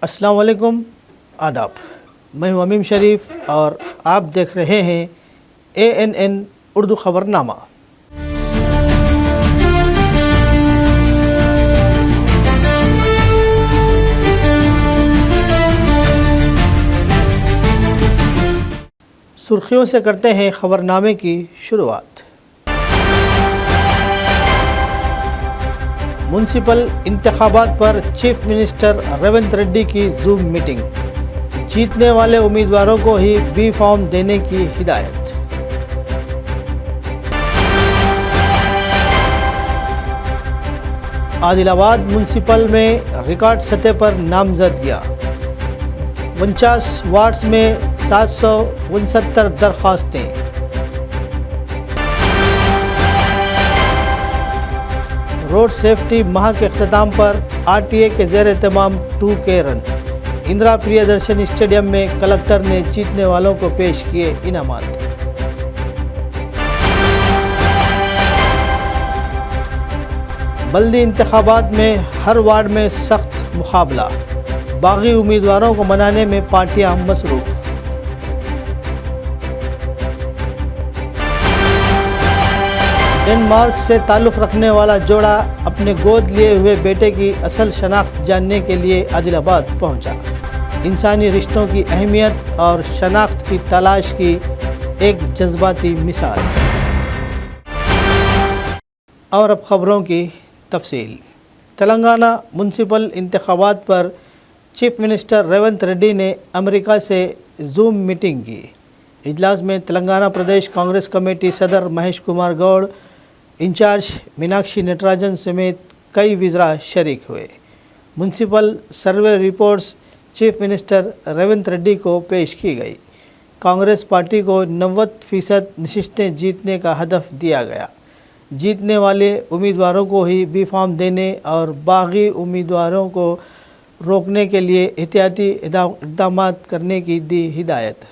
अस्सलाम वालेकुम, आदाब। मैं हूं अमीम शरीफ और आप देख रहे हैं ANN उर्दू ख़बरनामा। सुर्खियों से करते हैं ख़बरनामे की शुरुआत। म्युनिसिपल इंतखाबात पर चीफ मिनिस्टर रेवंत रेड्डी की जूम मीटिंग, जीतने वाले उम्मीदवारों को ही बी फॉर्म देने की हिदायत। आदिलाबाद म्युनिसिपल में रिकॉर्ड सतह पर नामजदगियाँ, 49 वार्ड्स में 769 दरख्वास्तें। रोड सेफ्टी माह के अख्ताम पर RTA के ज़ेर एहतमाम 2K run. Indira Priyadarshini stadium में कलेक्टर ने जीतने वालों को पेश किए इनामात। बल्दी इंतखाबात में हर वार्ड में सख्त मुकाबला, बागी उम्मीदवारों को मनाने में पार्टियां मसरूफ़। डेनमार्क से ताल्लुक़ रखने वाला जोड़ा अपने गोद लिए हुए बेटे की असल शनाख्त जानने के लिए आदिलाबाद पहुंचा। इंसानी रिश्तों की अहमियत और शनाख्त की तलाश की एक जज्बाती मिसाल। और अब ख़बरों की तफसील। तेलंगाना म्युनिसिपल इंतखाबात पर चीफ मिनिस्टर रेवंत रेड्डी ने अमेरिका से जूम मीटिंग की। इजलास में तेलंगाना प्रदेश कांग्रेस कमेटी सदर महेश कुमार गौड़, इंचार्ज मीनाक्षी नटराजन समेत कई वज़रा शरीक हुए। Municipal survey reports chief minister Revanth Reddy को पेश की गई। कांग्रेस पार्टी को 90% नशिस्तें जीतने का हदफ दिया गया। जीतने वाले उम्मीदवारों को ही बी फॉर्म देने और बागी उम्मीदवारों को रोकने के लिए एहतियाती इक़दाम करने की दी हिदायत।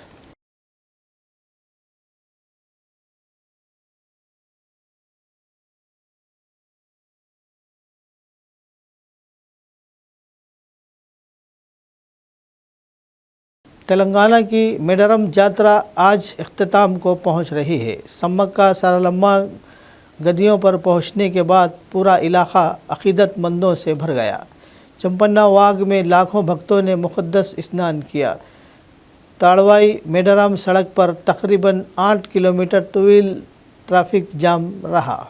तेलंगाना की मेडरम जात्रा आज इख्तिताम को पहुंच रही है। सम्मक्का सारलम्मा गदियों पर पहुंचने के बाद पूरा इलाका अक़ीदतमंदों से भर गया। चंपन्ना वाग में लाखों भक्तों ने मुक़द्दस स्नान किया। ताड़वाई मेडरम सड़क पर तकरीबन 8 किलोमीटर तवील ट्रैफिक जाम रहा।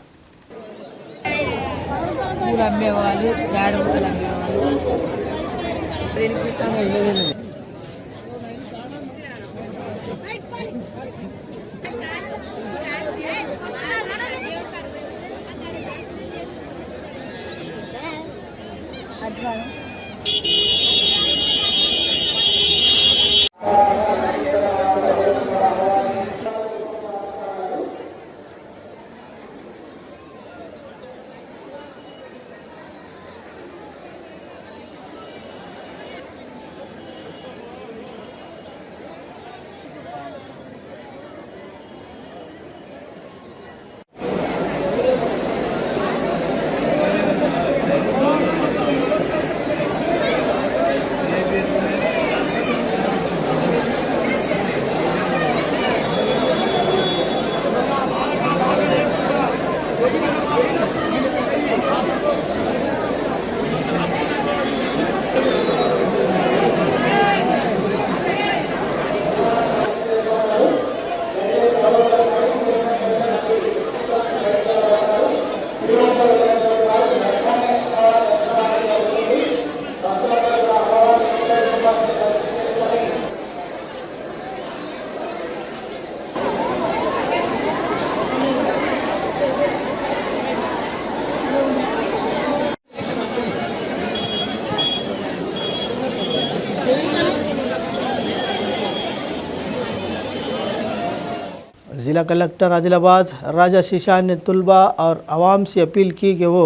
ज़िला कलेक्टर आदिलाबाद राजा शीशान ने तलबा और आवाम से अपील की कि वो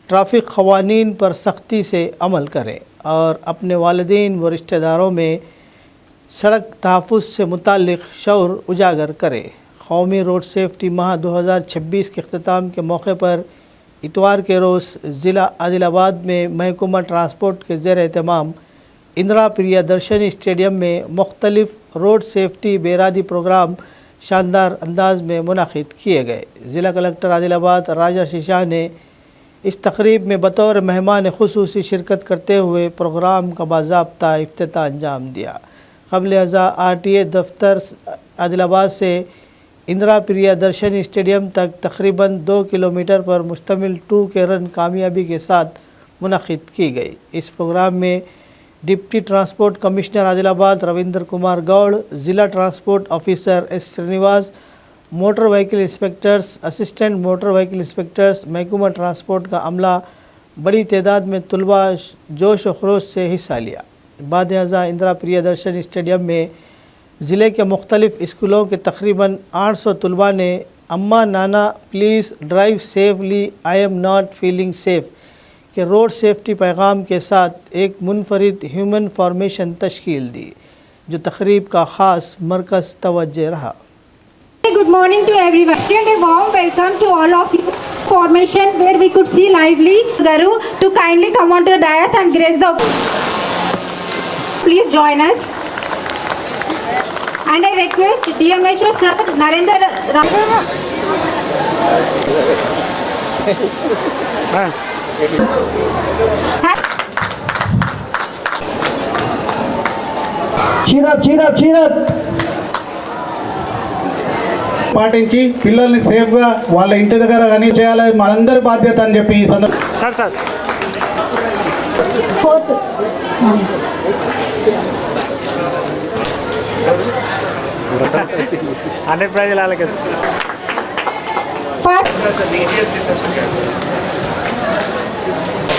ट्रैफिक क़वानीन पर सख्ती से अमल करें और अपने वालिदैन व रिश्तेदारों में सड़क तहफ़्फ़ुज़ से मुताल्लिक़ शऊर उजागर करें। कौमी रोड सेफ्टी माह 2026 के अख्तिताम के मौके पर इतवार के रोज़ ज़िला आदिलाबाद में महकमा ट्रांसपोर्ट के ज़ेर एहतमाम इंदिरा प्रियदर्शनी स्टेडियम में मुख्तलिफ रोड सेफ्टी बेरादी प्रोग्राम शानदार अंदाज में मुनाकिद किए गए। ज़िला कलेक्टर आदिलाबाद राजा शीशाह ने इस तकरीब में बतौर मेहमान खुसूसी शिरकत करते हुए प्रोग्राम का बाज़ाब्ता इफ्तिताह अंजाम दिया। क़ब्ल अज़ा RTA दफ्तर आदिलाबाद से इंदिरा प्रियदर्शनी स्टेडियम तक तकरीबन 2 किलोमीटर पर मुश्तमिल 2K रन कामयाबी के साथ मुनक़िद की गई। इस प्रोग्राम में deputy transport commissioner Adilabad Ravindra Kumar Goud, ज़िला transport officer S Srinivas, motor vehicle inspectors, assistant motor vehicle inspectors, महकमा ट्रांसपोर्ट का अमला, बड़ी तादाद में तलबा जोश व खरोश से हिस्सा लिया। बाद अज़ा इंदिरा प्रियदर्शनी स्टेडियम में ज़िले के मुख्तलिफ़ स्कूलों के तकरीबन 800 तलबा ने अम्मा नाना please drive safely I am not feeling safe के रोड सेफ्टी पैगाम के साथ एक मुनफरिद ह्यूमन फॉर्मेशन तश्कील दी, जो तकरीब का ख़ास मरकज़ तवज्जो रहा। Good morning to everyone. And a warm welcome to all of you. Formation where we could see lively Garu to kindly come on to the dais and grace the. Please join us. And I request DMHO Sir Narendra పాటించి పిల్లల్ని సేఫ్గా వాళ్ళ ఇంటి దగ్గర కానీ చేయాలి మనందరి బాధ్యత అని చెప్పి ఈ సందర్భంగా అన్ని ప్రజలకి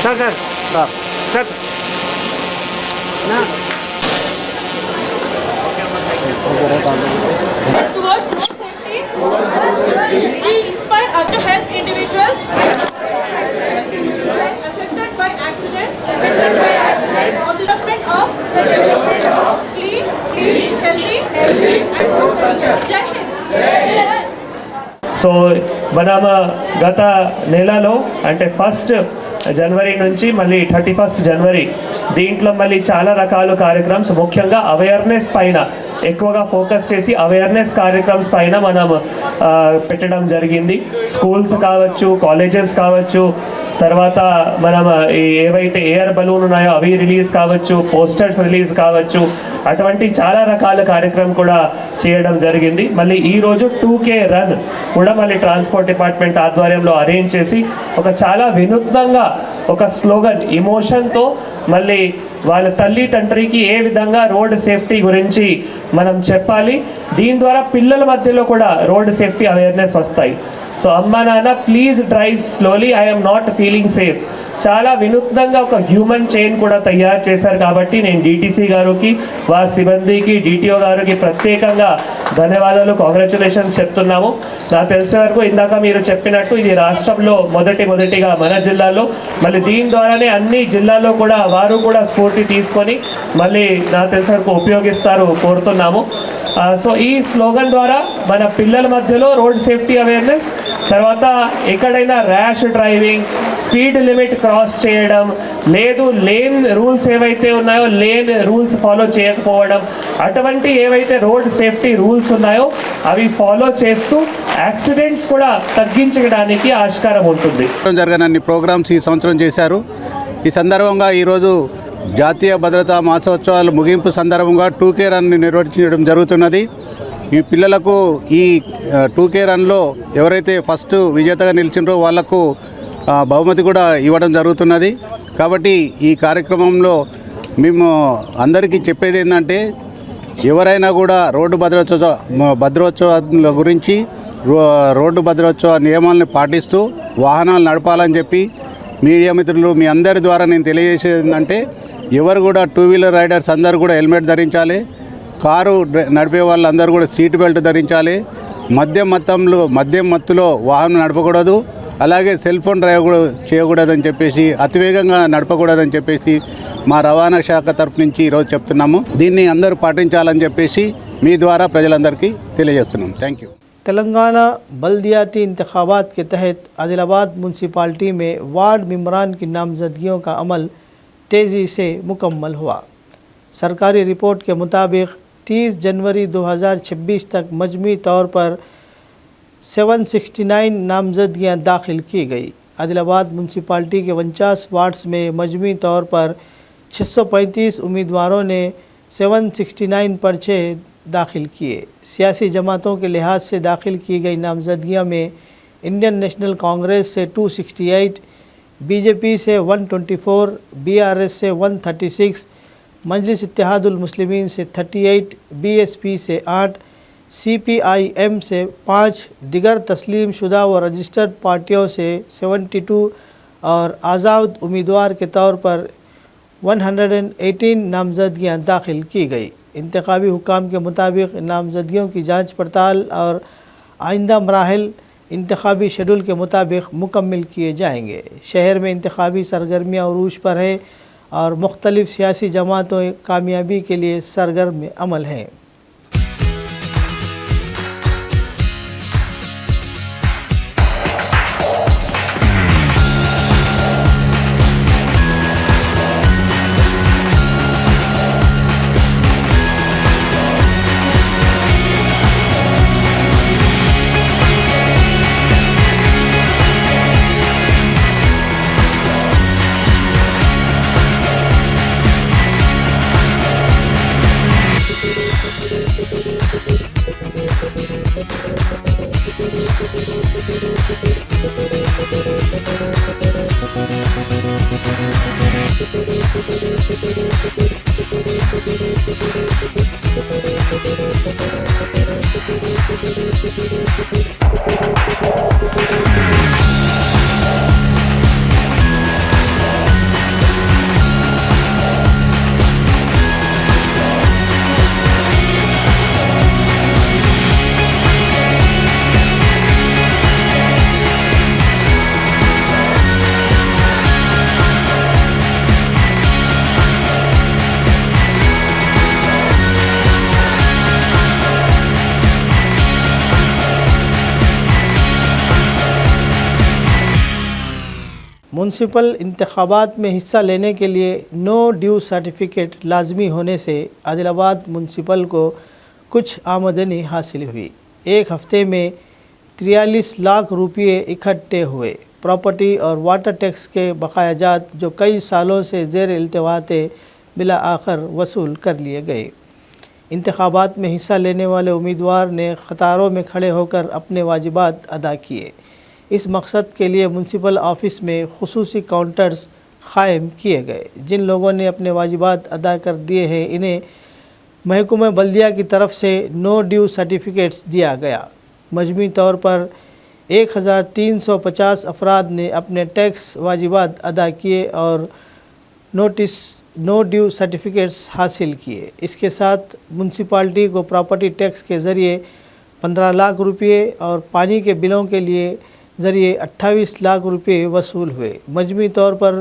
sir sir sir Towards safety, we inspire us to help individuals affected by accidents on the development of clean, healthy and good culture. Jai Hind. So మనం గత నెలలో అంటే 1 జనవరి నుంచి మళ్ళీ 31 జనవరి దీంట్లో మళ్ళీ చాలా రకాల కార్యక్రమ్స్ ముఖ్యంగా అవేర్నెస్ పైన ఎక్కువగా ఫోకస్ చేసి అవేర్నెస్ కార్యక్రమ్స్ పైన మనం పెట్టడం జరిగింది. స్కూల్స్ కావచ్చు, కాలేజెస్ కావచ్చు, తర్వాత మనం ఏవైతే ఎయిర్ బలూన్ ఉన్నాయో అవి రిలీజ్ కావచ్చు, పోస్టర్స్ రిలీజ్ కావచ్చు, అటువంటి చాలా రకాల కార్యక్రమం కూడా చేయడం జరిగింది. మళ్ళీ ఈరోజు 2K రన్ కూడా మళ్ళీ ట్రాన్స్పోర్ట్ డిపార్ట్మెంట్ ఆధ్వర్యంలో అరేంజ్ చేసి ఒక చాలా వినూత్నంగా ఒక స్లోగన్ ఇమోషన్తో మళ్ళీ వాళ్ళ తల్లి తండ్రికి ఏ విధంగా రోడ్ సేఫ్టీ గురించి మనం చెప్పాలి, దీని ద్వారా పిల్లల మధ్యలో కూడా రోడ్ సేఫ్టీ అవేర్నెస్ వస్తాయి. సో అమ్మా నాన్న please drive slowly I am not feeling safe చాలా వినూత్నంగా ఒక హ్యూమన్ చైన్ కూడా తయారు చేశారు. కాబట్టి నేను DTC గారికి, వారి సిబ్బందికి, DTO గారికి ప్రత్యేకంగా ధన్యవాదాలు, కాంగ్రాచులేషన్స్ చెప్తున్నాము. నాకు తెలిసే వరకు ఇందాక మీరు చెప్పినట్టు ఇది రాష్ట్రంలో మొదటిగా మన జిల్లాలో, మళ్ళీ దీని ద్వారానే అన్ని జిల్లాల్లో కూడా వారు కూడా స్ఫూర్తి తీసుకొని మళ్ళీ నాకు తెలిసే వరకు ఉపయోగిస్తారు కోరుతున్నాము. సో ఈ స్లోగన్ ద్వారా మన పిల్లల మధ్యలో రోడ్ సేఫ్టీ అవేర్నెస్, తర్వాత ఎక్కడైనా rash driving, speed limit cross చేయడం లేదు, లేన్ రూల్స్ ఏవైతే ఉన్నాయో లేన్ రూల్స్ ఫాలో చేయకపోవడం, అటువంటి ఏవైతే రోడ్ సేఫ్టీ రూల్స్ ఉన్నాయో అవి ఫాలో చేస్తూ యాక్సిడెంట్స్ కూడా తగ్గించడానికి ఆస్కారం ఉంటుంది. జరగనన్ని ప్రోగ్రామ్స్ ఈ సంవత్సరం చేశారు. ఈ సందర్భంగా ఈరోజు జాతీయ భద్రతా మాసోత్సవాలు ముగింపు సందర్భంగా 2K రన్ నిర్వహించడం జరుగుతున్నది. ఈ పిల్లలకు ఈ 2K రన్లో ఎవరైతే ఫస్ట్ విజేతగా నిలిచిండ్రో వాళ్లకు బహుమతి కూడా ఇవ్వడం జరుగుతున్నది. కాబట్టి ఈ కార్యక్రమంలో మేము అందరికీ చెప్పేది ఏంటంటే, ఎవరైనా కూడా రోడ్డు భద్రోత్సవాల గురించి రోడ్డు భద్రోత్సవ నియమాలను పాటిస్తూ వాహనాలు నడపాలని చెప్పి మీడియా మిత్రులు మీ అందరి ద్వారా నేను తెలియజేసేది ఏంటంటే, ఎవరు కూడా 2 వీలర్ రైడర్స్ అందరూ కూడా హెల్మెట్ ధరించాలి, కారు నడిపే వాళ్ళందరూ కూడా సీట్ బెల్ట్ ధరించాలి, మద్యం మత్తులో వాహనం నడపకూడదు, అలాగే సెల్ ఫోన్ డ్రైవ్ కూడా చేయకూడదని చెప్పేసి, అతివేగంగా నడపకూడదని చెప్పేసి మా రవాణా శాఖ తరఫు నుంచి ఈరోజు చెప్తున్నాము. దీన్ని అందరూ పాటించాలని చెప్పేసి మీ ద్వారా ప్రజలందరికీ తెలియజేస్తున్నాం. Thank you. तेलंगाना बल्दियाती इंतखाबात के तहत आदिलाबाद म्यूनसिपाल्टी में वार्ड मेंबरान की नामजदगियों का अमल तेज़ी से मुकम्मल हुआ। सरकारी रिपोर्ट के मुताबिक 30 जनवरी 2026 तक मजमूई तौर पर 769 नामजदगियाँ दाखिल की गई। आदिलाबाद म्यूनसिपाल्टी के 49 वार्ड्स में मजमूई तौर पर 635 उम्मीदवारों ने 769 पर्चे दाखिल किए। सियासी जमातों के लिहाज से दाखिल की गई नामजदगियों में इंडियन नेशनल कांग्रेस से 268, बीजेपी से 124, बीआरएस से 136, मजलिस इत्तेहादुल मुस्लिमीन से 38, बीएसपी से 8, सीपीआईएम से 5, दिगर तस्लीम शुदा व रजिस्टर्ड पार्टियों से 72 और आज़ाद उम्मीदवार के तौर पर 118 नामजदगियाँ दाखिल की गई। इंतखाबी हुकाम के मुताबिक नामजदगियों की जांच पड़ताल और आइंदा मराहिल इंतखाबी शेड्यूल के मुताबिक मुकम्मल किए जाएंगे। शहर में इंतखाबी सरगर्मियाँ उरूज पर हैं और मुख्तलिफ़ सियासी जमातों कामयाबी के लिए सरगर्म अमल हैं। म्यूनसिपल इंतखाबात में हिस्सा लेने के लिए नो ड्यू सर्टिफिकेट लाजमी होने से आदिलाबाद म्यूनसिपल को कुछ आमदनी हासिल हुई। एक हफ्ते में 43 लाख रुपये इकट्ठे हुए। प्रॉपर्टी और वाटर टैक्स के बकायाजात जो कई सालों से ज़ेर इल्तिवा थे बिला आखिर वसूल कर लिए गए। इंतखाबात में हिस्सा लेने वाले उम्मीदवार ने कतारों में खड़े होकर अपने वाजिबात अदा किए। इस मकसद के लिए म्यूनसिपल ऑफिस में खुसूसी काउंटर्स क़ायम किए गए। जिन लोगों ने अपने वाजिबात अदा कर दिए हैं इन्हें महकूमा बल्दिया की तरफ से नो ड्यू सर्टिफिकेट्स दिया गया। मजमूई तौर पर 1350 अफराद ने अपने टैक्स वाजिबात अदा किए और नो ड्यू सर्टिफिकेट्स हासिल किए। इसके साथ म्यूनसिपाल्टी को प्रॉपर्टी टैक्स के ज़रिए 15 लाख रुपये और पानी के बिलों के लिए ज़रिए 28 लाख रुपये वसूल हुए। मजमूई तौर पर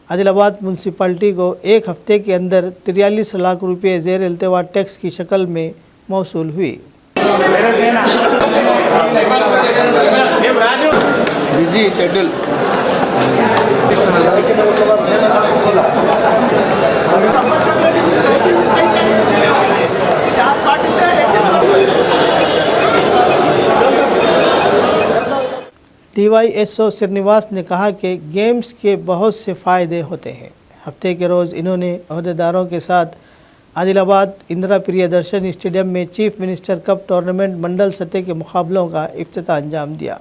आदिलाबाद म्यूनसिपाल्टी को एक हफ्ते के अंदर 43 लाख रुपये ज़ेर इल्तिवा टैक्स की शक्ल में मौसूल हुई। बिजी शेड्यूल DYSO श्रीनिवास ने कहा कि गेम्स के बहुत से फ़ायदे होते हैं। हफ्ते के रोज़ इन्होंने अहदेदारों के साथ आदिलाबाद इंदिरा प्रियदर्शनी स्टेडियम में चीफ मिनिस्टर कप टूर्नामेंट मंडल सतह के मुकाबलों का इफ्तिताह अंजाम दिया।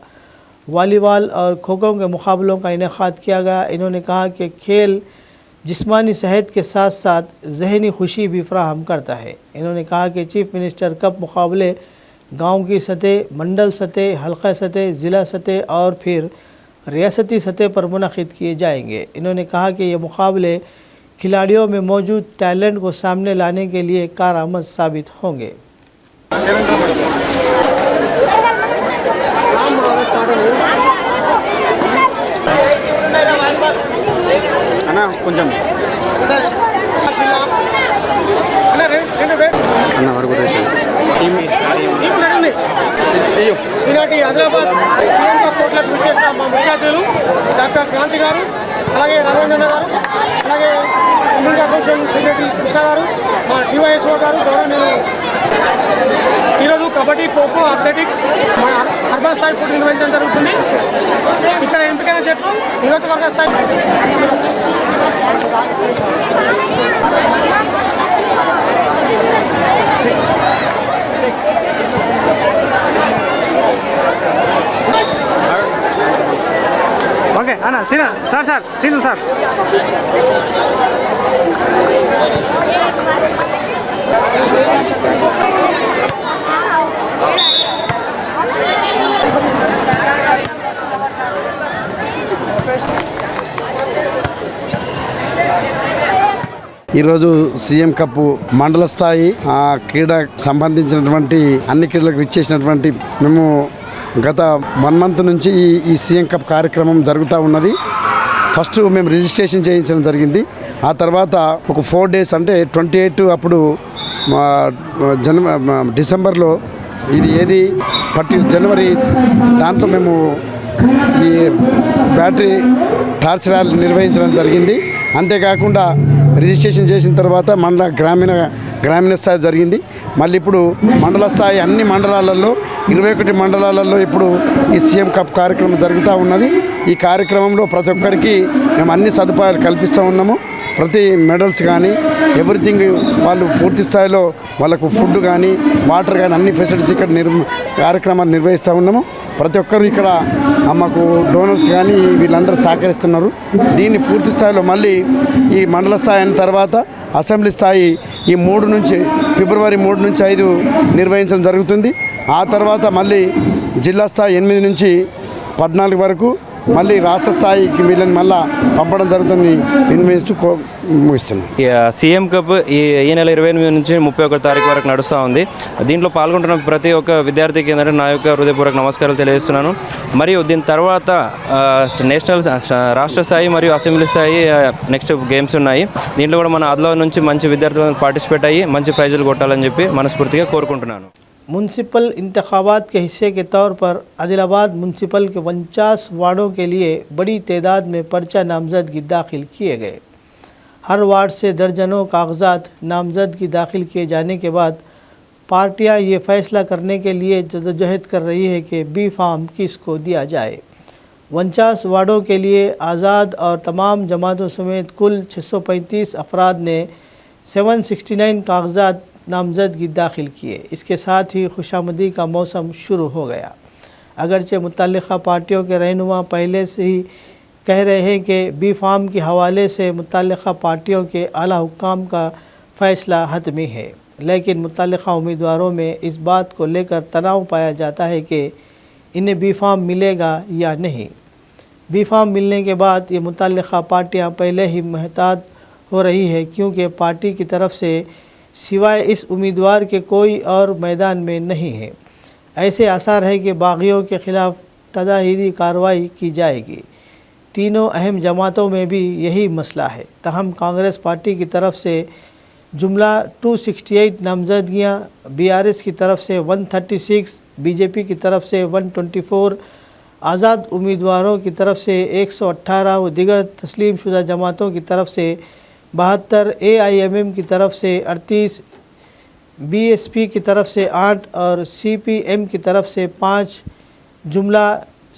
वॉलीबॉल और खो खो के मुकाबलों का इनेकाद किया गया। इन्होंने कहा कि खेल जिस्मानी सेहत के साथ साथ जहनी खुशी भी फराहम करता है। इन्होंने कहा कि चीफ मिनिस्टर कप मुकाबले गांव की सतह, मंडल सतह, हल्का सतह, ज़िला सतह और फिर रियासती सतह पर मुनक़िद किए जाएंगे। इन्होंने कहा कि ये मुकाबले खिलाड़ियों में मौजूद टैलेंट को सामने लाने के लिए कारआमद साबित होंगे। ఈనాటి ఆదిలాబాద్ సీఎం కోట్లకు విచ్చేసిన మా ముఖ్య అతిథులు డాక్టర్ క్రాంతి గారు, అలాగే రఘునందన్ గారు, అలాగే సునీల్ గారు, అసోసియేషన్ సెక్రటరీ కృష్ణ గారు, మా డివైఎస్ఓ గారు, గౌరవనీయులు ఈరోజు కబడ్డీ, ఖోఖో, అథ్లెటిక్స్ మన అర్బన్ స్థాయి పోటీ నిర్వహించడం జరుగుతుంది. ఇక్కడ ఎంపికైన జట్లు నియోజకవర్గ స్థాయి ఓకే అన్న సీనా సార్ సీను సార్ ఈరోజు సీఎం కప్ మండల స్థాయి క్రీడకు సంబంధించినటువంటి అన్ని క్రీడలకు ఇచ్చేసినటువంటి మేము గత 1 మంత్ నుంచి ఈ సీఎం కప్ కార్యక్రమం జరుగుతూ ఉన్నది. ఫస్ట్ మేము రిజిస్ట్రేషన్ చేయించడం జరిగింది. ఆ తర్వాత ఒక 4 days అంటే 28 అప్పుడు డిసెంబర్లో ఇది ఏది జనవరి దాంట్లో మేము ఈ బ్యాటరీ టార్చ్ ర్యాలీ నిర్వహించడం జరిగింది. అంతేకాకుండా రిజిస్ట్రేషన్ చేసిన తర్వాత మండల గ్రామీణ స్థాయి జరిగింది. మళ్ళీ ఇప్పుడు మండల స్థాయి అన్ని మండలాలలో 21 మండలాలలో ఇప్పుడు ఈ సీఎం కప్ కార్యక్రమం జరుగుతూ ఉన్నది. ఈ కార్యక్రమంలో ప్రతి ఒక్కరికి మేము అన్ని సదుపాయాలు కల్పిస్తూ ఉన్నాము. ప్రతి మెడల్స్ కానీ ఎవ్రీథింగ్ వాళ్ళు పూర్తి స్థాయిలో వాళ్ళకు ఫుడ్ కానీ వాటర్ కానీ అన్ని ఫెసిలిటీస్ ఇక్కడ కార్యక్రమాలు నిర్వహిస్తూ ఉన్నాము. ప్రతి ఒక్కరు ఇక్కడ మాకు డోనర్స్ కానీ వీళ్ళందరూ సహకరిస్తున్నారు. దీన్ని పూర్తి స్థాయిలో మళ్ళీ ఈ మండల స్థాయి అయిన తర్వాత అసెంబ్లీ స్థాయి ఈ ఫిబ్రవరి 3 నుంచి 5 నిర్వహించడం జరుగుతుంది. ఆ తర్వాత మళ్ళీ జిల్లా స్థాయి 8 నుంచి 14 వరకు మళ్ళీ రాష్ట్ర స్థాయికి వీళ్ళని మళ్ళీ పంపడం జరుగుతుంది. నిర్వహిస్తూ ముగిస్తున్నాం. సీఎం కప్ ఈ నెల 28 నుంచి 31 తారీఖు వరకు నడుస్తూ ఉంది. దీంట్లో పాల్గొంటున్న ప్రతి ఒక్క విద్యార్థికి ఏంటంటే నా యొక్క హృదయపూర్వక నమస్కారాలు తెలియజేస్తున్నాను. మరియు దీని తర్వాత నేషనల్ రాష్ట్ర స్థాయి మరియు అసెంబ్లీ స్థాయి నెక్స్ట్ గేమ్స్ ఉన్నాయి. దీంట్లో కూడా మన ఆదిలాబాద్ నుంచి మంచి విద్యార్థులు పార్టిసిపేట్ అయ్యి మంచి ప్రైజులు కొట్టాలని చెప్పి మనస్ఫూర్తిగా కోరుకుంటున్నాను. म्यूनसिपल इंतखाबात के हिस्से के तौर पर आदिलाबाद म्यूनसिपल के 49 वार्डों के लिए बड़ी तादाद में पर्चा नामजदगी दाखिल किए गए। हर वार्ड से दर्जनों कागजात नामजदगी दाखिल किए जाने के बाद पार्टियां ये फैसला करने के लिए जद्दोजहद कर रही है कि बी फार्म किसको दिया जाए। 49 वार्डों के लिए आज़ाद और तमाम जमातों समेत कुल 635 अफराद ने 769 कागजात नामजदगी दाखिल किए। इसके साथ ही खुशामदी का मौसम शुरू हो गया। अगरचे मुतल्लिक़ा पार्टियों के रहनुमा पहले से ही कह रहे हैं कि बी फार्म के हवाले से मुतल्लिक़ा पार्टियों के आला हुक्काम का फ़ैसला हतमी है, लेकिन मुतल्लिक़ा उम्मीदवारों में इस बात को लेकर तनाव पाया जाता है कि इन्हें बी फार्म मिलेगा या नहीं। बी फार्म मिलने के बाद ये मुतल्लिक़ा पार्टियाँ पहले ही महतात हो रही है, क्योंकि पार्टी की तरफ से सिवाय इस उम्मीदवार के कोई और मैदान में नहीं है। ऐसे आसार है कि बागियों के ख़िलाफ़ तदाहीरी कार्रवाई की जाएगी। तीनों अहम जमातों में भी यही मसला है। तहम कांग्रेस पार्टी की तरफ से जुमला 268 नामजदगियाँ, BRS की तरफ से 136, बीजेपी की तरफ से 124, आज़ाद उम्मीदवारों की तरफ से 118 व दिगर तस्लीम शुदा जमातों की तरफ से 72, AIMM की तरफ से 38, BSP की तरफ से 8 और CPM की तरफ से 5 जुमला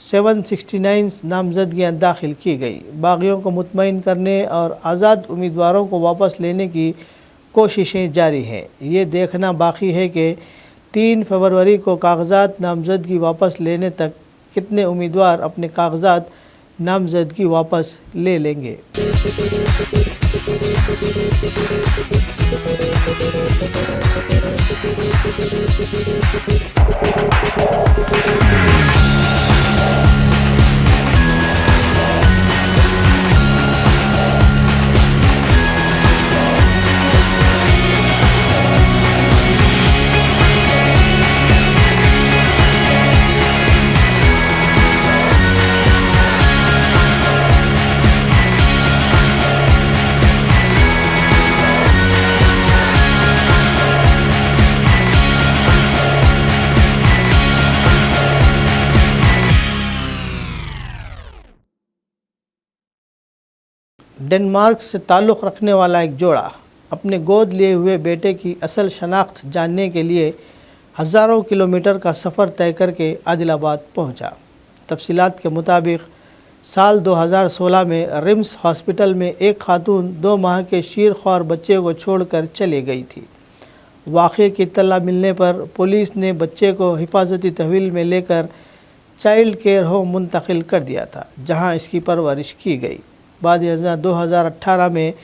769 नामजदगियाँ दाखिल की गई। बागियों को मुतमईन करने और आज़ाद उम्मीदवारों को वापस लेने की कोशिशें जारी हैं। ये देखना बाकी है कि 3 फरवरी को कागजात नामजदगी वापस लेने तक कितने उम्मीदवार अपने कागजात नामजदगी वापस ले लेंगे। डेनमार्क से ताल्लुक़ रखने वाला एक जोड़ा अपने गोद लिए हुए बेटे की असल शनाख्त जानने के लिए हज़ारों किलोमीटर का सफ़र तय करके आदिलाबाद पहुंचा। तफसीलात के मुताबिक साल 2016 में रिम्स हॉस्पिटल में एक खातून 2 माह के शीरख्वार बच्चे को छोड़कर चली गई थी। वाक़े की इत्तला मिलने पर पुलिस ने बच्चे को हिफाजती तहवील में लेकर चाइल्ड केयर होम मुंतकिल कर दिया था, जहां इसकी परवरिश की गई। बाद 2018 में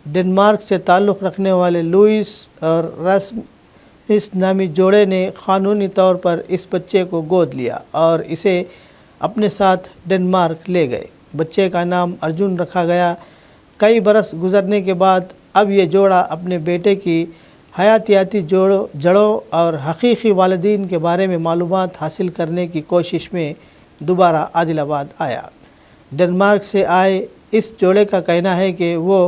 डेनमार्क से ताल्लुक़ रखने वाले लुइस और रास्मुस नामी जोड़े ने क़ानूनी तौर पर इस बच्चे को गोद लिया और इसे अपने साथ डेनमार्क ले गए। बच्चे का नाम अर्जुन रखा गया। कई बरस गुजरने के बाद अब ये जोड़ा अपने बेटे की हयातियाती जड़ों और हकीकी वालिदीन के बारे में मालूमात हासिल करने की कोशिश में दोबारा आदिलाबाद आया। डेनमार्क से आए इस जोड़े का कहना है कि वो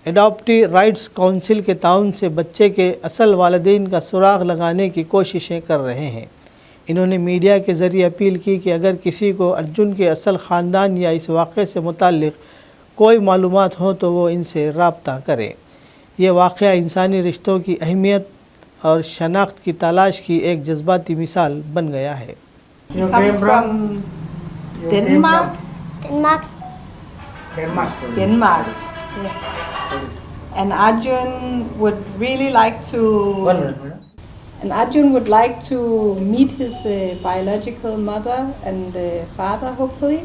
एडॉप्टी राइट्स काउंसिल के ताउन से बच्चे के असल वालिदीन का सुराग लगाने की कोशिशें कर रहे हैं। इन्होंने मीडिया के ज़रिए अपील की कि अगर किसी को अर्जुन के असल ख़ानदान या इस वाक़े से मुताल्लिक़ कोई मालूमात हो तो वो इनसे रब्ता करें। ये वाक़या इंसानी रिश्तों की अहमियत और शनाख्त की तलाश की एक जज्बाती मिसाल बन गया है। Comes from Denmark. Denmark. Yes. And Arjun would really like to. And Arjun would like to meet his biological mother and father, hopefully.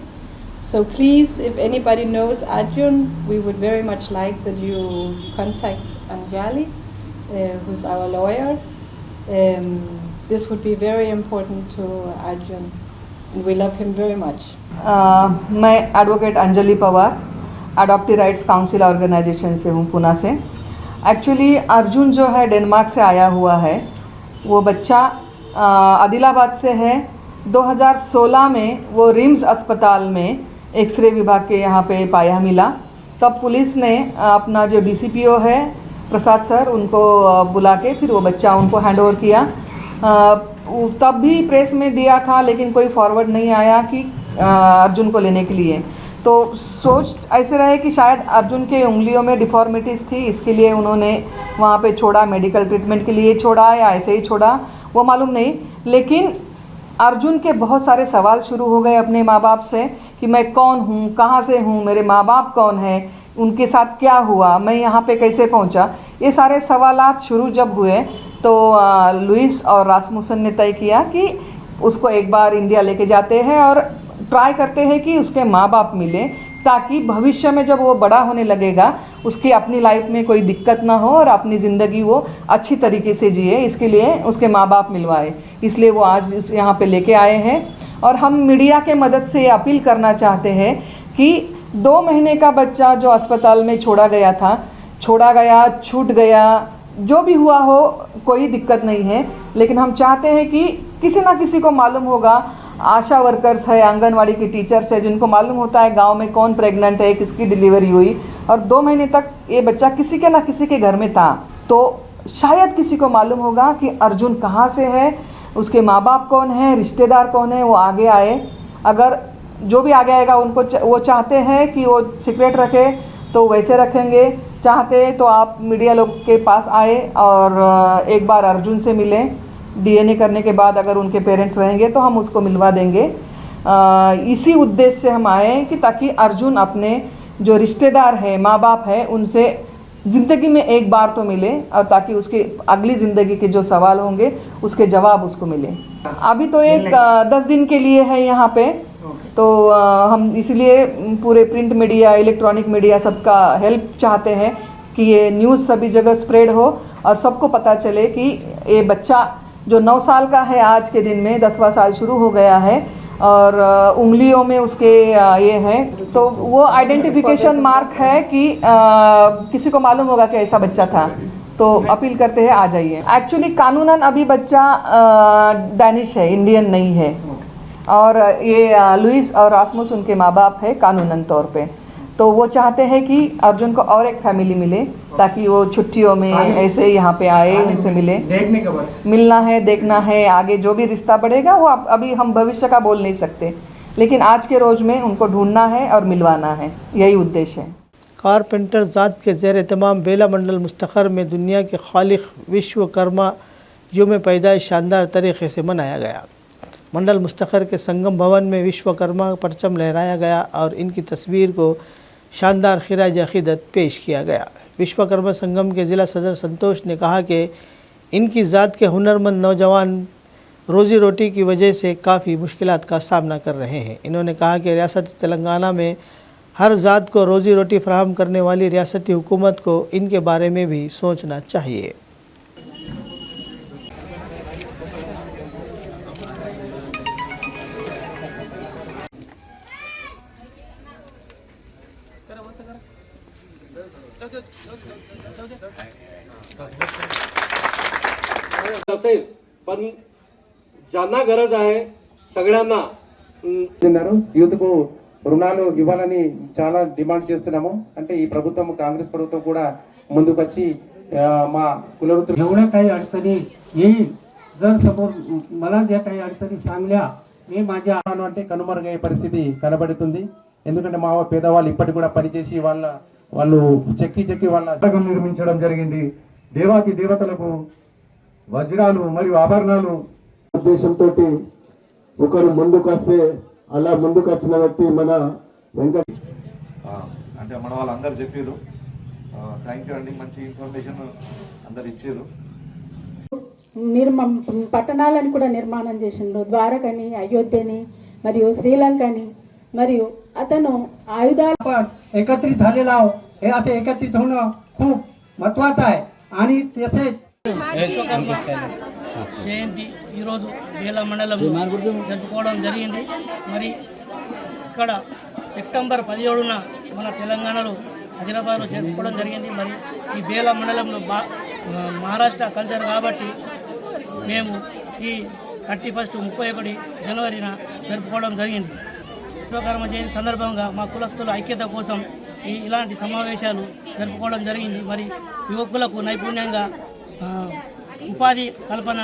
So please, if anybody knows Arjun, we would very much like that you contact Anjali, who's our lawyer. This would be very important to Arjun, and we love him very much. मैं advocate Anjali Pawar adoptee rights council organisation से हूँ, पुणे से। Actually Arjun जो है Denmark से आया हुआ है। वो बच्चा आदिलाबाद से है। 2016 में वो रिम्स अस्पताल में एक्सरे विभाग के यहाँ पे पाया मिला। तब पुलिस ने अपना जो DCPO है प्रसाद सर, उनको बुला के फिर वो बच्चा उनको हैंडओवर किया। तब भी प्रेस में दिया था, लेकिन कोई फॉरवर्ड नहीं आया कि अर्जुन को लेने के लिए। तो सोच ऐसे रहे कि शायद अर्जुन के उंगलियों में डिफॉर्मिटीज़ थी, इसके लिए उन्होंने वहाँ पे छोड़ा, मेडिकल ट्रीटमेंट के लिए छोड़ा या ऐसे ही छोड़ा, वो मालूम नहीं। लेकिन अर्जुन के बहुत सारे सवाल शुरू हो गए अपने माँ बाप से कि मैं कौन हूँ, कहाँ से हूँ, मेरे माँ बाप कौन है, उनके साथ क्या हुआ, मैं यहाँ पे कैसे पहुँचा। ये सारे सवालात शुरू जब हुए तो लुइस और रास्मुसन ने तय किया कि उसको एक बार इंडिया लेके जाते हैं और ट्राई करते हैं कि उसके माँ बाप मिले, ताकि भविष्य में जब वो बड़ा होने लगेगा उसकी अपनी लाइफ में कोई दिक्कत ना हो और अपनी ज़िंदगी वो अच्छी तरीके से जिए। इसके लिए उसके माँ बाप मिलवाए, इसलिए वो आज यहाँ पे लेके आए हैं। और हम मीडिया के मदद से ये अपील करना चाहते हैं कि 2 महीने का बच्चा जो अस्पताल में छोड़ा गया था, छोड़ा गया, छूट गया, जो भी हुआ हो कोई दिक्कत नहीं है, लेकिन हम चाहते हैं कि किसी ना किसी को मालूम होगा, आशा वर्कर्स है, आंगनवाड़ी के टीचर्स है, जिनको मालूम होता है गांव में कौन प्रेग्नेंट है, किसकी डिलीवरी हुई। और 2 महीने तक ये बच्चा किसी के ना किसी के घर में था, तो शायद किसी को मालूम होगा कि अर्जुन कहाँ से है, उसके माँ बाप कौन है, रिश्तेदार कौन है, वो आगे आए। अगर जो भी आगे आएगा उनको वो चाहते हैं कि वो सीक्रेट रखे तो वैसे रखेंगे, चाहते तो आप मीडिया लोग के पास आए और एक बार अर्जुन से मिलें। DNA करने के बाद अगर उनके पेरेंट्स रहेंगे तो हम उसको मिलवा देंगे। इसी उद्देश्य से हम आए कि ताकि अर्जुन अपने जो रिश्तेदार है, माँ बाप है, उनसे ज़िंदगी में एक बार तो मिले और ताकि उसके अगली ज़िंदगी के जो सवाल होंगे उसके जवाब उसको मिले। अभी तो एक 10 दिन के लिए है यहाँ पे, तो हम इसलिए पूरे प्रिंट मीडिया, इलेक्ट्रॉनिक मीडिया सबका हेल्प चाहते हैं कि ये न्यूज़ सभी जगह स्प्रेड हो और सबको पता चले कि ये बच्चा जो 9 साल का है आज के दिन में 10वां साल शुरू हो गया है और उंगलियों में उसके ये है, तो वो आइडेंटिफिकेशन मार्क है कि किसी को मालूम होगा कि ऐसा बच्चा था। तो अपील करते हैं आ जाइए। एक्चुअली कानूनन अभी बच्चा डैनिश है, इंडियन नहीं है, और ये लुइस और रास्मुस उनके माँ बाप है कानूनन तौर पे। तो वो चाहते हैं कि अर्जुन को और एक फैमिली मिले ताकि वो छुट्टियों में ऐसे यहाँ पे आए, उनसे मिले, देखने का बस मिलना है, देखना है, आगे जो भी रिश्ता बढ़ेगा वो अभी हम भविष्य का बोल नहीं सकते, लेकिन आज के रोज में उनको ढूंढना है और मिलवाना है, यही उद्देश्य है। कारपेंटर ज़ात के ज़ेर एहतमाम बेला मंडल मुस्तखर में दुनिया के खालिक विश्वकर्मा यौम पैदाइश शानदार तरीक़े से मनाया गया। मंडल मुस्तखर के संगम भवन में विश्वकर्मा परचम लहराया गया और इनकी तस्वीर को शानदार खिराज अक़ीदत पेश किया गया। विश्वकर्मा संगम के ज़िला सदर संतोष ने कहा कि इनकी ज़ात के हुनरमंद नौजवान रोज़ी रोटी की वजह से काफ़ी मुश्किलात का सामना कर रहे हैं। इन्होंने कहा कि रियासत तेलंगाना में हर ज़ात को रोज़ी रोटी फराहम करने वाली रियासती हुकूमत को इनके बारे में भी सोचना चाहिए। असेल पण ज्यांना गरज आहे सगळ्यांना యూత్కు రుణాలు ఇవ్వాలని చాలా డిమాండ్ చేస్తున్నాము. అంటే ఈ ప్రభుత్వం కాంగ్రెస్ ప్రభుత్వం కూడా ముందుకొచ్చి మా कुलवृत्ती एवढ्या काही अडचणी येईल जर समोर मला ज्या काही अडचणी सांगल्या मी माझ्या అంటే కనుమరుగయ్యే పరిస్థితి కనబడుతుంది. ఎందుకంటే మా పేదవాళ్ళు ఇప్పటికి కూడా పనిచేసి వాళ్ళు చెక్కి వాళ్ళ నిర్మించడం జరిగింది. దేవాతి దేవతలకు వజ్రాలు మరియు ఆభరణాలు ఉద్దేశంతో ఒకరు ముందుకొస్తే అలా ముందుకు వచ్చిన వ్యక్తి మన వెంకట అంటే మన వాళ్ళందరూ చెప్పారు. థ్యాంక్ యూ అండి, మంచి ఇన్ఫర్మేషన్ అందరు ఇచ్చారు. పట్టణాలను కూడా నిర్మాణం చేసిండు. ద్వారకని, అయోధ్యని మరియు శ్రీలంకని మరియు అతను ఆయుధాలు एकत्रित झालेला हे आता एकत्रित होणं खूप महत्त्वाचं आहे आणि तसेच విశ్వకర్మ జయంతి ఈరోజు బేల మండలంలో జరుపుకోవడం జరిగింది. మరి ఇక్కడ సెప్టెంబర్ 17న మన తెలంగాణలో హైదరాబాద్లో జరుపుకోవడం జరిగింది. మరి ఈ బేల మండలంలో మహారాష్ట్ర కల్చర్ కాబట్టి మేము ఈ 31 జనవరిన జరుపుకోవడం జరిగింది. విశ్వకర్మ జయంతి సందర్భంగా మా కులస్తుల ఐక్యత కోసం ఇలాంటి సమావేశాలు జరుపుకోవడం జరిగింది. మరి యువకులకు నైపుణ్యంగా ఉపాధి కల్పన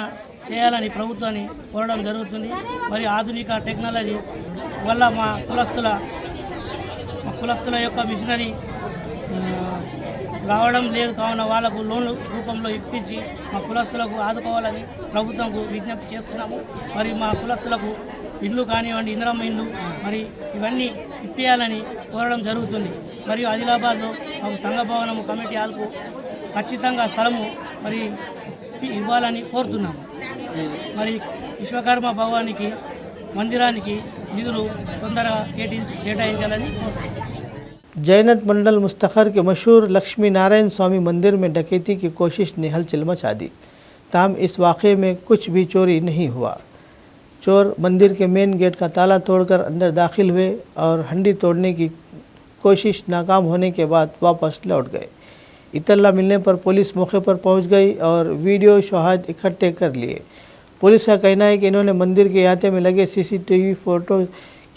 చేయాలని ప్రభుత్వాన్ని కోరడం జరుగుతుంది. మరి ఆధునిక టెక్నాలజీ వల్ల మా కులస్తుల యొక్క మిషనరీ రావడం లేదు. కావున వాళ్ళకు లోన్లు రూపంలో ఇప్పించి మా కులస్తులకు ఆదుకోవాలని ప్రభుత్వంకు విజ్ఞప్తి చేస్తున్నాము. మరి మా కులస్తులకు ఇల్లు కానివ్వండి, ఇందిరమ్మ ఇల్లు మరి ఇవన్నీ ఇప్పించాలని కోరడం జరుగుతుంది. మరియు ఆదిలాబాద్లో మాకు సంఘ భవనము కమిటీ హాల్కు ఖచ్చితంగా స్థలము మరి ఇవ్వాలని కోరుతున్నాము. మరి విశ్వకర్మ భవనానికి మందిరానికి నిధులు తొందరగా కేటాయించాలని కోరుతున్నాము. जैनत मंडल मुस्तखर के मशहूर लक्ष्मी नारायण स्वामी मंदिर में डकैती की कोशिश ने हलचल मचा दी। ताहम इस वाक़े में कुछ भी चोरी नहीं हुआ। चोर मंदिर के मेन गेट का ताला तोड़कर अंदर दाखिल हुए और हंडी तोड़ने की कोशिश नाकाम होने के बाद वापस लौट गए। इतला मिलने पर पुलिस मौके पर पहुंच गई और वीडियो शवाहिद इकट्ठे कर लिए। पुलिस का कहना है कि इन्होंने मंदिर के अहाते में लगे सीसीटीवी फोटो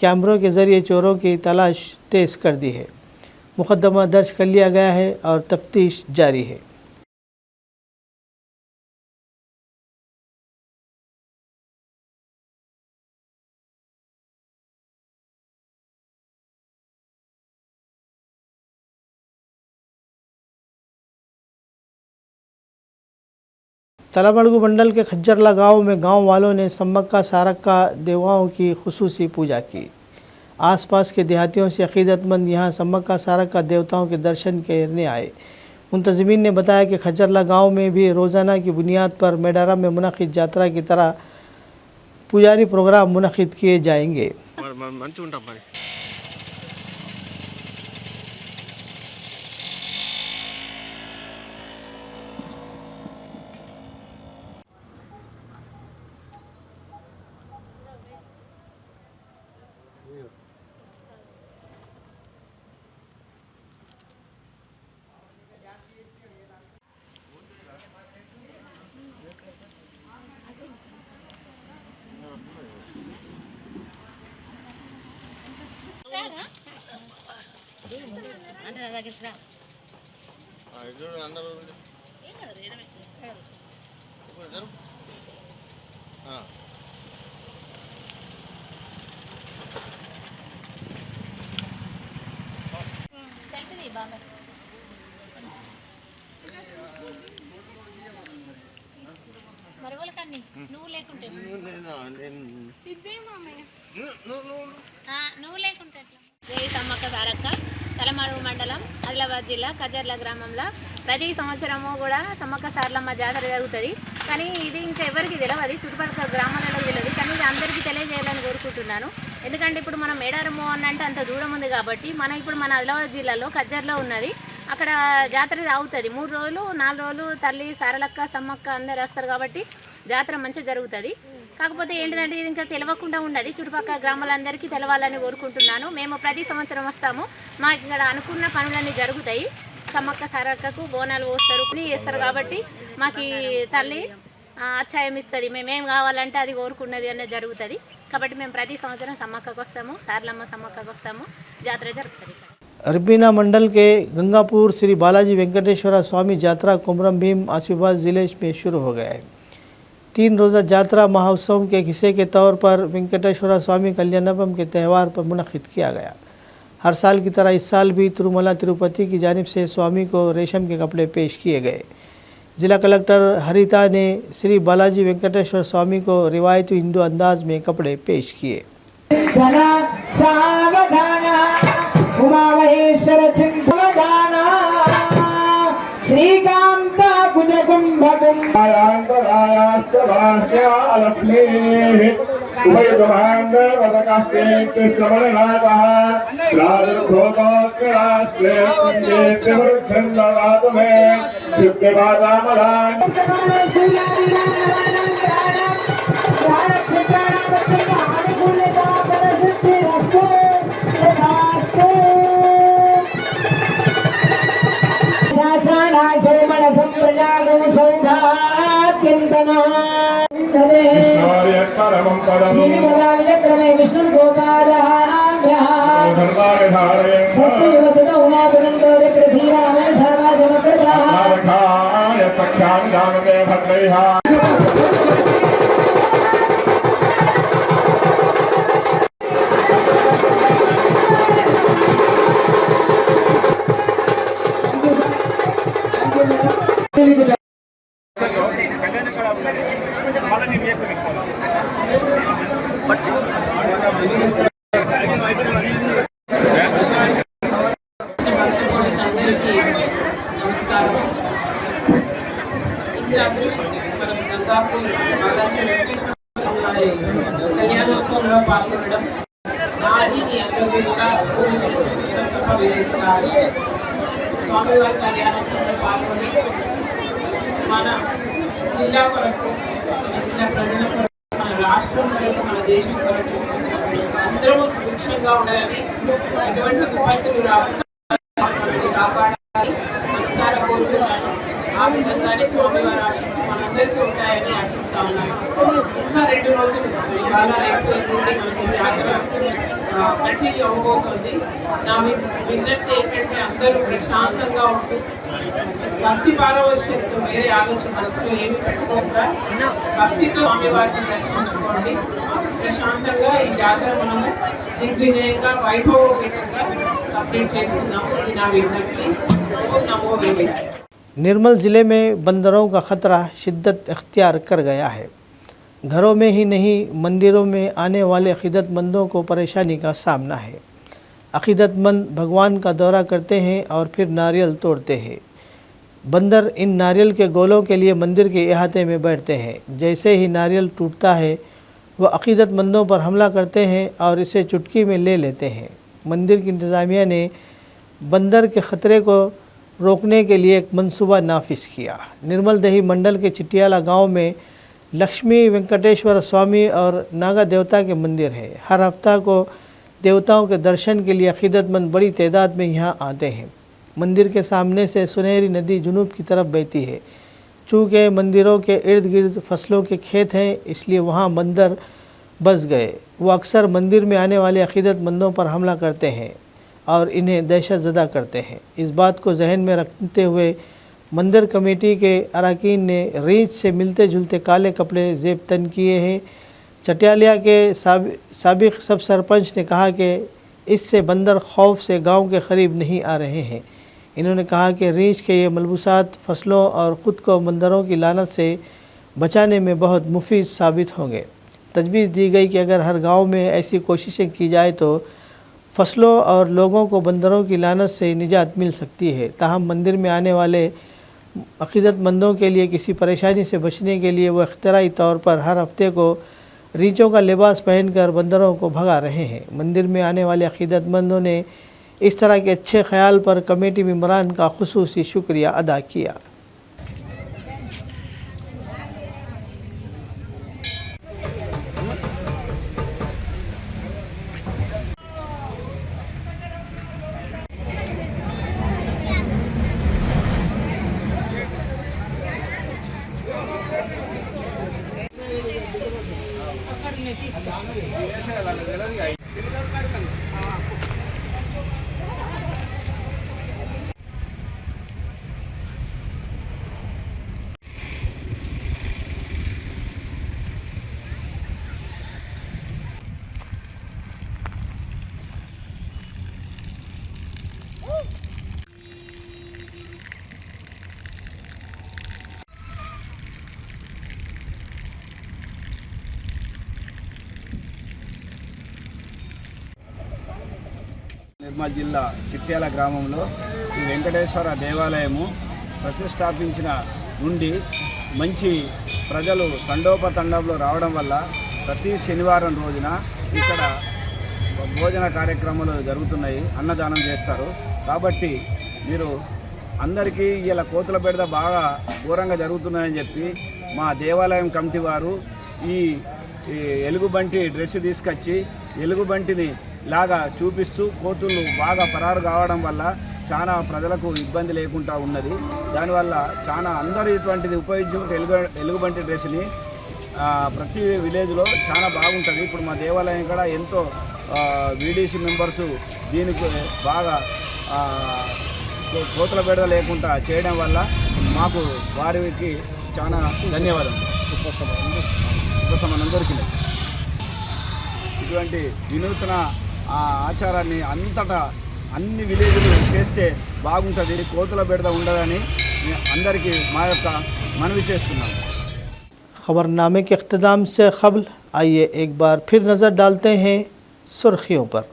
कैमरों के ज़रिए चोरों की तलाश तेज़ कर दी है। मुकदमा दर्ज कर लिया गया है और तफ्तीश जारी है। तलामड़गु मंडल के खज्जरला गांव में गांव वालों ने सम्मक्का सारक्का देवताओं की खुसूसी पूजा की। आसपास के देहातियों से अक़ीदतमंद यहाँ सम्मक्का सारक्का देवताओं के दर्शन करने आए। मुंतज़मीन ने बताया कि खज्जरला गांव में भी रोज़ाना की बुनियाद पर मेडारा में मुनक़िद यात्रा की तरह पुजारी प्रोग्राम मुनक़िद किए जाएंगे। బాగా మరి వాళ్ళకన్నీ నువ్వు లేకుంటే నువ్వు లేకుంటే జై సమ్మక్క సారక్క తలమడుగు మండలం ఆదిలాబాద్ జిల్లా కజర్ల గ్రామంలో ప్రతి సంవత్సరము కూడా సమ్మక్క సారలమ్మ జాతర జరుగుతుంది. కానీ ఇది ఇంకా ఎవరికి తెలియదు, చుట్టుపక్కల గ్రామాలలో తెలియదు. కానీ ఇది అందరికీ తెలియజేయాలని కోరుకుంటున్నాను. ఎందుకంటే ఇప్పుడు మనం మేడారము అంటే అంత దూరం ఉంది కాబట్టి ఇప్పుడు మన ఆదిలాబాద్ జిల్లాలో కజర్లో ఉన్నది. అక్కడ జాతర అవుతుంది 3 రోజులు 4 రోజులు. తల్లి సారలక్క సమ్మక్క అందరు వస్తారు కాబట్టి జాతర మంచిగా జరుగుతుంది. కాకపోతే ఏంటిదంటే ఇది ఇంకా తెలియకుండా ఉండదు, చుట్టుపక్కల గ్రామాలందరికీ తెలవాలని కోరుకుంటున్నాను. మేము ప్రతి సంవత్సరం వస్తాము, మాకు ఇక్కడ అనుకున్న పనులన్నీ జరుగుతాయి. సమ్మక్క సారక్కకు బోనాలు పోస్తారు చేస్తారు కాబట్టి మాకు తల్లి ఆశ్చర్యం ఇస్తుంది. మేమేం కావాలంటే అది కోరుకున్నది అనేది జరుగుతుంది. కాబట్టి మేము ప్రతి సంవత్సరం సమ్మక్కకు వస్తాము, సారలమ్మ సమ్మక్కకు వస్తాము, జాతర జరుగుతుంది. अरबीना मंडल के गंगापुर श्री बालाजी वेंकटेश्वर स्वामी यात्रा कुमरम भीम आसिफाबाद ज़िले में शुरू हो गया है। 3 रोज़ा यात्रा महोत्सव के हिस्से के तौर पर वेंकटेश्वर स्वामी कल्याणम के त्यौहार पर मुनक़िद किया गया। हर साल की तरह इस साल भी तिरुमला तिरुपति की जानिब से स्वामी को रेशम के कपड़े पेश किए गए। जिला कलेक्टर हरिता ने श्री बालाजी वेंकटेश्वर स्वामी को रिवायती हिंदू अंदाज में कपड़े पेश किए। उमामहेश्वर चिंतवदाना श्रीकांत कुजकुंभकुंभायास्तभाष्यालक्ष्मी उभयगमांग वदकास्ते कृष्णमणनाथः राजभोगोत्करास्ते देवृच्छन्दवातुमे युक्तवादामलान् विष्णु गोपाल కళ్యాణోత్సవంలో పాల్గొనడం నాది మీ అందరికీ కూడా స్వామివారి కళ్యాణోత్సవంలో పాల్గొని మన జిల్లా కొరకు మన జిల్లా ప్రజల కొరకు మన రాష్ట్రం కొరకు మన దేశం కొరకు అందరూ సుభిక్షంగా ఉండాలని ఎటువంటి విపత్తులు రాకుండా కాపాడాలని మనసారా కోరుతున్నాను. ఆ విధంగానే స్వామివారి ఆశిస్తూ మనందరికీ ఉంటాయని ఆశిస్తా ఉన్నాను. ఇంకా 2 రోజులు ఇవాళ రేపు ఎల్లుండి మనకి జాతర కంటిన్యూ అవ్వబోతోంది. నా విన్నట్టు ఏంటంటే అందరూ ప్రశాంతంగా ఉంటూ భక్తి పారవశ్యంతో వేరే ఆలోచన మనసులో ఏమి పెట్టుకోకుండా భక్తితో స్వామివారిని దర్శించుకోండి. ప్రశాంతంగా ఈ జాతర మనము దిగ్విజయంగా వైభవపేతంగా కంప్లీట్ చేసుకుందాము. ఇది నా విజ్ఞప్తి. నమో వెంకటేశ్వర। निर्मल ज़िले में बंदरों का ख़तरा शिद्दत इख्तियार कर गया है। घरों में ही नहीं मंदिरों में आने वाले अक़ीदतमंदों को परेशानी का सामना है। अक़ीदतमंद भगवान का दौरा करते हैं और फिर नारियल तोड़ते हैं। बंदर इन नारियल के गोलों के लिए मंदिर के अहाते में बैठते हैं। जैसे ही नारियल टूटता है वह अक़ीदतमंदों पर हमला करते हैं और इसे चुटकी में ले लेते हैं। मंदिर की इंतज़ामिया ने बंदर के ख़तरे को रोकने के लिए एक मंसूबा नाफिज किया। निर्मल दही मंडल के चिटियाला गांव में लक्ष्मी वेंकटेश्वर स्वामी और नागा देवता के मंदिर है। हर हफ्ता को देवताओं के दर्शन के लिए अक़ीदतमंद बड़ी तादाद में यहाँ आते हैं। मंदिर के सामने से सुनहरी नदी जुनूब की तरफ बहती है। चूँकि मंदिरों के इर्द गिर्द फसलों के खेत हैं, इसलिए वहाँ बंदर बस गए। वो अक्सर मंदिर में आने वाले अक़ीदतमंदों पर हमला करते हैं और इन्हें दहशतज़दा करते हैं। इस बात को जहन में रखते हुए मंदिर कमेटी के अरकान ने रीछ से मिलते जुलते काले कपड़े ज़ेब तन किए हैं। चटियालिया के साबिक सब सरपंच ने कहा कि इससे बंदर खौफ से गांव के करीब नहीं आ रहे हैं। इन्होंने कहा कि रीछ के ये मलबूसात फसलों और ख़ुद को बंदरों की लानत से बचाने में बहुत मुफीद साबित होंगे। तजवीज़ दी गई कि अगर हर गांव में ऐसी कोशिशें की जाए तो फसलों और लोगों को बंदरों की लानत से निजात मिल सकती है। ताहम मंदिर में आने वाले अक़ीदतमंदों के लिए किसी परेशानी से बचने के लिए वो इख्तियारी तौर पर हर हफ्ते को रीछों का लिबास पहनकर बंदरों को भगा रहे हैं। मंदिर में आने वाले अक़ीदतमंदों ने इस तरह के अच्छे ख्याल पर कमेटी मेंबरान का खुसूसी शुक्रिया अदा किया। నిర్మల్ జిల్లా చిట్యాల గ్రామంలో ఈ వెంకటేశ్వర దేవాలయము ప్రతిష్టాపించిన నుండి మంచి ప్రజలు తండోపతండంలో రావడం వల్ల ప్రతి శనివారం రోజున ఇక్కడ భోజన కార్యక్రమాలు జరుగుతున్నాయి, అన్నదానం చేస్తారు। కాబట్టి మీరు అందరికీ ఇలా కోతుల బెడద బాగా ఘోరంగా జరుగుతున్నాయని చెప్పి మా దేవాలయం కమిటీ వారు ఈ ఎలుగుబంటి డ్రెస్ తీసుకొచ్చి ఎలుగుబంటిని లాగా చూపిస్తూ కోతులు బాగా పరారు కావడం వల్ల చాలా ప్రజలకు ఇబ్బంది లేకుండా ఉన్నది। దానివల్ల చాలా అందరూ ఇటువంటిది ఉపయోగించుకుంటే ఎలుగుబంటి డ్రెస్ని ప్రతి విలేజ్లో చాలా బాగుంటుంది। ఇప్పుడు మా దేవాలయం కూడా ఎంతో వీడీసీ మెంబర్సు దీనికి బాగా కోతుల బెడద లేకుండా చేయడం వల్ల మాకు వారికి చాలా ధన్యవాదాలు। ఉపశమనం దొరికింది। ఇటువంటి వినూత్న ఆచారాన్ని అంతటా అన్ని విలేజ్లు చేస్తే బాగుంటుంది, కోతుల బెడద ఉండదని అందరికీ మా యొక్క మనవి చేస్తున్నాం। खबरनामे के इख्तिताम से क़ब्ल आइए एक बार फिर नज़र डालते हैं सुर्खियों पर।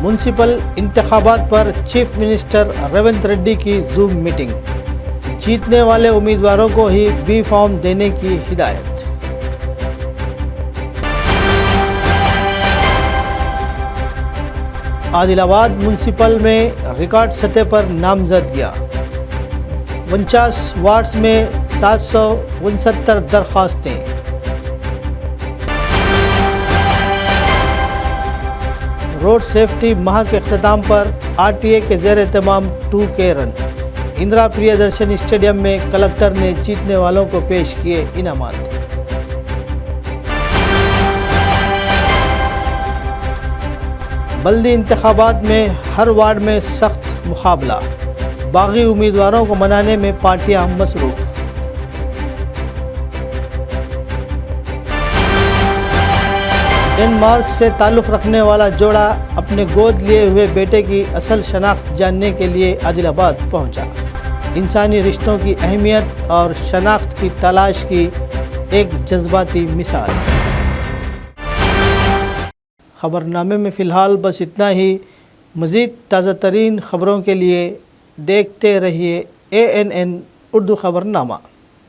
म्युनिसिपल इंतखाबात पर चीफ मिनिस्टर रेवंत रेड्डी की जूम मीटिंग, जीतने वाले उम्मीदवारों को ही बी फॉर्म देने की हिदायत। आदिलाबाद म्युनिसिपल में रिकॉर्ड सतह पर नामजदगियाँ, 49 वार्ड्स में 769 दरख्वास्तें। रोड सेफ्टी माह के अख्तिताम पर RTA के ज़ेर एहतमाम 2K run. Indira Priyadarshini stadium में कलेक्टर ने जीतने वालों को पेश किए इनामात। बल्दी इंतखाबात में हर वार्ड में सख्त मुकाबला, बागी उम्मीदवारों को मनाने में पार्टियां मसरूफ़। डेनमार्क से ताल्लुक़ रखने वाला जोड़ा अपने गोद लिए हुए बेटे की असल शनाख्त जानने के लिए आदिलाबाद पहुंचा। इंसानी रिश्तों की अहमियत और शनाख्त की तलाश की एक जज्बाती मिसाल। ख़बरनामे में फ़िलहाल बस इतना ही। मज़ीद ताज़ा तरीन ख़बरों के लिए देखते रहिए ANN उर्दू ख़बरनामा।